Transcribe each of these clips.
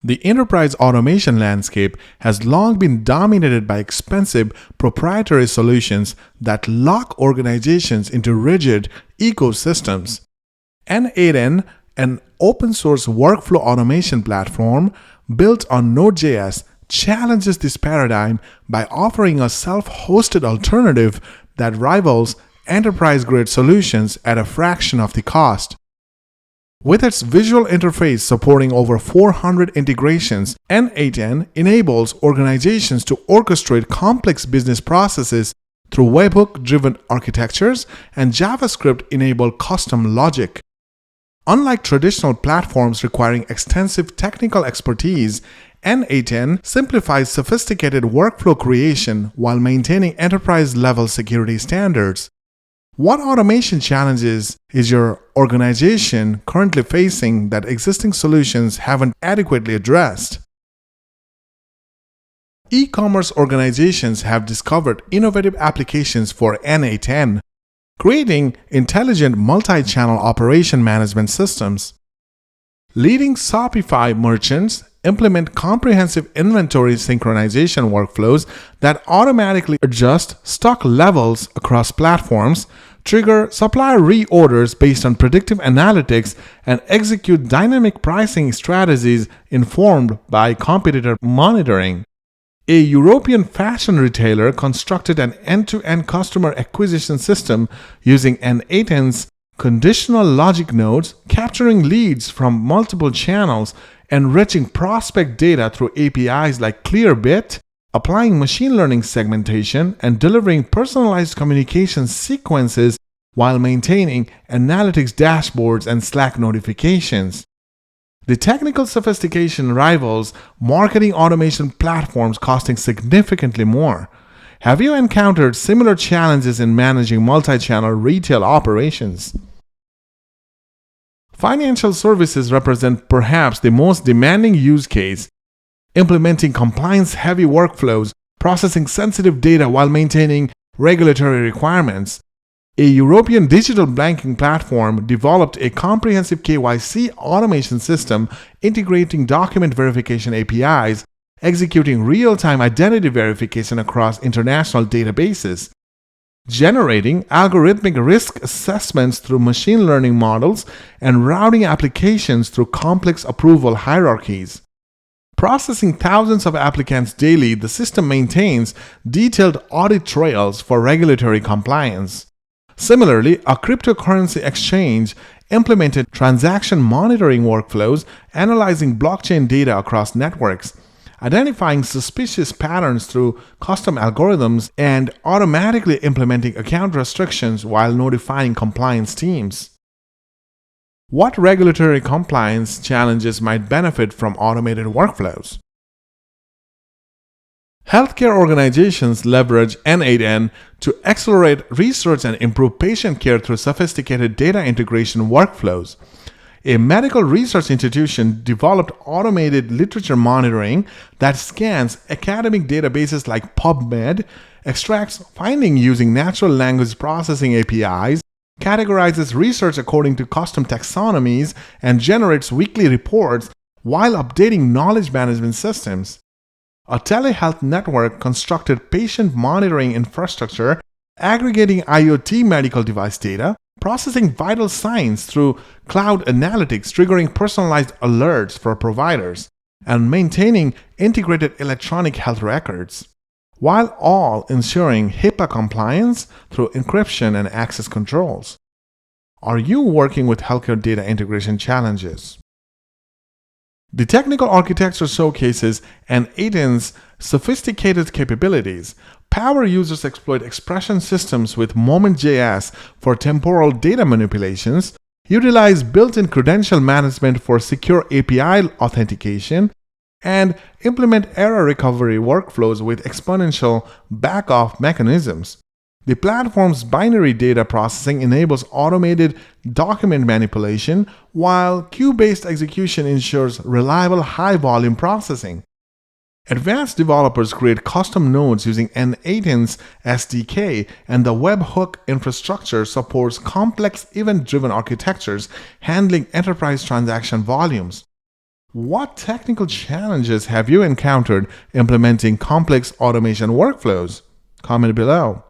The enterprise automation landscape has long been dominated by expensive proprietary solutions that lock organizations into rigid ecosystems. N8N, an open-source workflow automation platform built on Node.js, challenges this paradigm by offering a self-hosted alternative that rivals enterprise-grade solutions at a fraction of the cost. With its visual interface supporting over 400 integrations, N8N enables organizations to orchestrate complex business processes through webhook-driven architectures and JavaScript-enabled custom logic. Unlike traditional platforms requiring extensive technical expertise, N8N simplifies sophisticated workflow creation while maintaining enterprise-level security standards. What automation challenges is your organization currently facing that existing solutions haven't adequately addressed? E-commerce organizations have discovered innovative applications for N8N, creating intelligent multi-channel operation management systems. Leading Shopify merchants implement comprehensive inventory synchronization workflows that automatically adjust stock levels across platforms, trigger supplier reorders based on predictive analytics, and execute dynamic pricing strategies informed by competitor monitoring. A European fashion retailer constructed an end-to-end customer acquisition system using N8N's conditional logic nodes, capturing leads from multiple channels, enriching prospect data through APIs like Clearbit, applying machine learning segmentation, and delivering personalized communication sequences while maintaining analytics dashboards and Slack notifications. The technical sophistication rivals marketing automation platforms costing significantly more. Have you encountered similar challenges in managing multi-channel retail operations? Financial services represent perhaps the most demanding use case, implementing compliance-heavy workflows, processing sensitive data while maintaining regulatory requirements. A European digital banking platform developed a comprehensive KYC automation system integrating document verification APIs, executing real-time identity verification across international databases, generating algorithmic risk assessments through machine learning models, and routing applications through complex approval hierarchies. Processing thousands of applicants daily, the system maintains detailed audit trails for regulatory compliance. Similarly, a cryptocurrency exchange implemented transaction monitoring workflows, analyzing blockchain data across networks, identifying suspicious patterns through custom algorithms, and automatically implementing account restrictions while notifying compliance teams. What regulatory compliance challenges might benefit from automated workflows? Healthcare organizations leverage N8N to accelerate research and improve patient care through sophisticated data integration workflows. A medical research institution developed automated literature monitoring that scans academic databases like PubMed, extracts findings using natural language processing APIs, categorizes research according to custom taxonomies, and generates weekly reports while updating knowledge management systems. A telehealth network constructed patient monitoring infrastructure, aggregating IoT medical device data, processing vital signs through cloud analytics, triggering personalized alerts for providers, and maintaining integrated electronic health records, while all ensuring HIPAA compliance through encryption and access controls. Are you working with healthcare data integration challenges? The technical architecture showcases N8N's sophisticated capabilities. Power users exploit expression systems with Moment.js for temporal data manipulations, utilize built-in credential management for secure API authentication, and implement error recovery workflows with exponential back-off mechanisms. The platform's binary data processing enables automated document manipulation, while queue-based execution ensures reliable high-volume processing. Advanced developers create custom nodes using N8N's SDK, and the webhook infrastructure supports complex event-driven architectures handling enterprise transaction volumes. What technical challenges have you encountered implementing complex automation workflows? Comment below.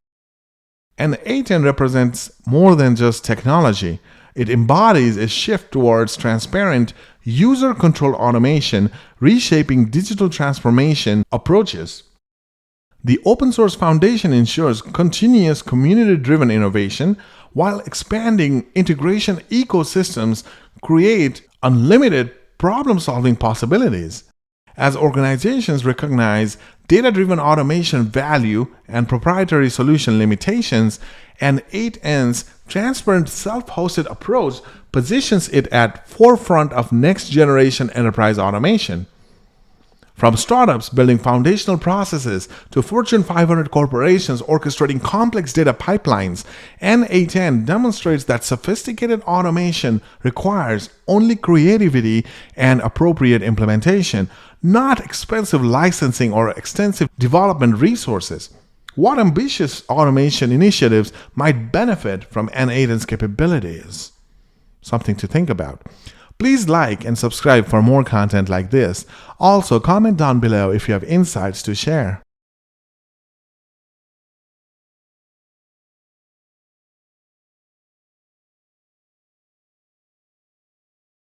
N8N represents more than just technology. It embodies a shift towards transparent, user-controlled automation, reshaping digital transformation approaches. The open source foundation ensures continuous community-driven innovation while expanding integration ecosystems create unlimited problem-solving possibilities. As organizations recognize data-driven automation value and proprietary solution limitations, N8N's transparent self-hosted approach positions it at forefront of next-generation enterprise automation. From startups building foundational processes to Fortune 500 corporations orchestrating complex data pipelines, N8N demonstrates that sophisticated automation requires only creativity and appropriate implementation, not expensive licensing or extensive development resources. What ambitious automation initiatives might benefit from N8N's capabilities? Something to think about. Please like and subscribe for more content like this. Also, comment down below if you have insights to share.